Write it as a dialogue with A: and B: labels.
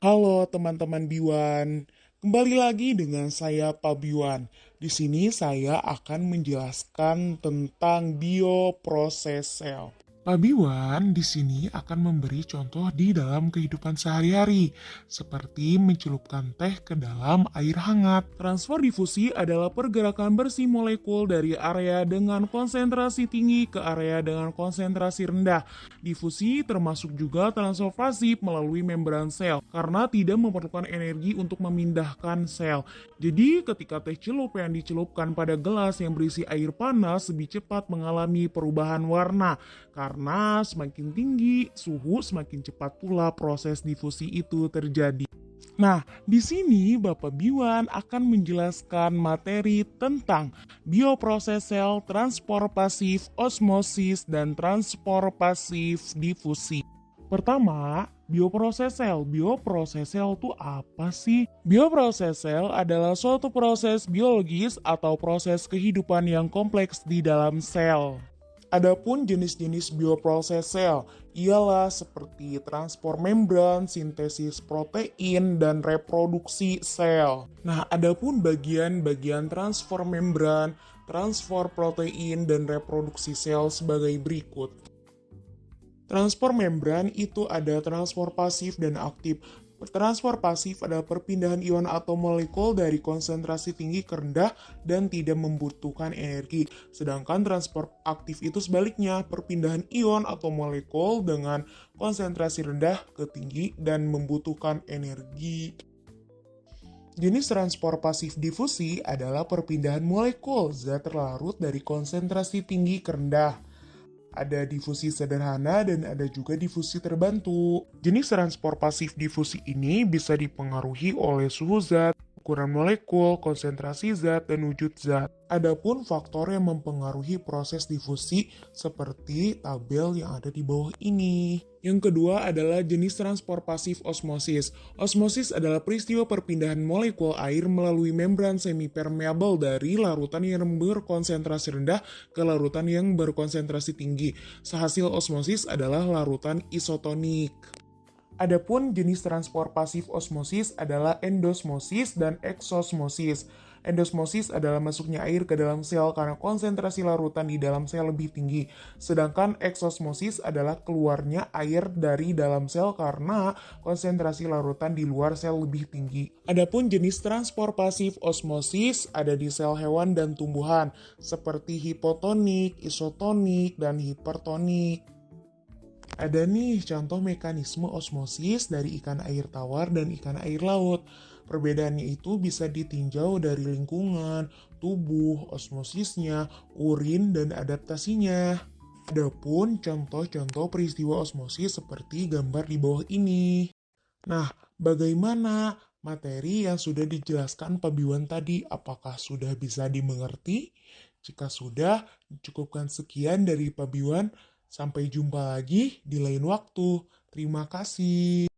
A: Halo teman-teman Biwan, kembali lagi dengan saya Pak Biwan. Di sini saya akan menjelaskan tentang bioproses sel. Pak Biwan di sini akan memberi contoh di dalam kehidupan sehari-hari, seperti mencelupkan teh ke dalam air hangat. Transfer difusi adalah pergerakan bersih molekul dari area dengan konsentrasi tinggi ke area dengan konsentrasi rendah. Difusi termasuk juga transfer pasif melalui membran sel, karena tidak memerlukan energi untuk memindahkan sel. Jadi ketika teh celup yang dicelupkan pada gelas yang berisi air panas lebih cepat mengalami perubahan warna. Karena semakin tinggi suhu, semakin cepat pula proses difusi itu terjadi. Nah, di sini Bapak Biwan akan menjelaskan materi tentang bioproses sel, transport pasif, osmosis, dan transport pasif difusi. Pertama, bioproses sel. Bioproses sel itu apa sih? Bioproses sel adalah suatu proses biologis atau proses kehidupan yang kompleks di dalam sel. Adapun jenis-jenis bioproses sel ialah seperti transport membran, sintesis protein, dan reproduksi sel. Nah, adapun bagian-bagian transfer membran, transfer protein, dan reproduksi sel sebagai berikut. Transfer membran itu ada transfer pasif dan aktif. Transfer pasif adalah perpindahan ion atau molekul dari konsentrasi tinggi ke rendah dan tidak membutuhkan energi. Sedangkan transfer aktif itu sebaliknya, perpindahan ion atau molekul dengan konsentrasi rendah ke tinggi dan membutuhkan energi. Jenis transport pasif difusi adalah perpindahan molekul zat terlarut dari konsentrasi tinggi ke rendah. Ada difusi sederhana dan ada juga difusi terbantu. Jenis transport pasif difusi ini bisa dipengaruhi oleh suhu zat, ukuran molekul, konsentrasi zat, dan wujud zat. Adapun faktor yang mempengaruhi proses difusi seperti tabel yang ada di bawah ini. Yang kedua adalah jenis transport pasif osmosis. Osmosis adalah peristiwa perpindahan molekul air melalui membran semipermeabel dari larutan yang berkonsentrasi rendah ke larutan yang berkonsentrasi tinggi. Sehasil osmosis adalah larutan isotonik. Adapun jenis transport pasif osmosis adalah endosmosis dan eksosmosis. Endosmosis adalah masuknya air ke dalam sel karena konsentrasi larutan di dalam sel lebih tinggi. Sedangkan eksosmosis adalah keluarnya air dari dalam sel karena konsentrasi larutan di luar sel lebih tinggi. Adapun jenis transport pasif osmosis ada di sel hewan dan tumbuhan seperti hipotonik, isotonik, dan hipertonik. Ada nih contoh mekanisme osmosis dari ikan air tawar dan ikan air laut. Perbedaannya itu bisa ditinjau dari lingkungan, tubuh, osmosisnya, urin, dan adaptasinya. Adapun contoh-contoh peristiwa osmosis seperti gambar di bawah ini. Nah, bagaimana materi yang sudah dijelaskan Pak Biwan tadi? Apakah sudah bisa dimengerti? Jika sudah, cukupkan sekian dari Pak Biwan. Sampai jumpa lagi di lain waktu. Terima kasih.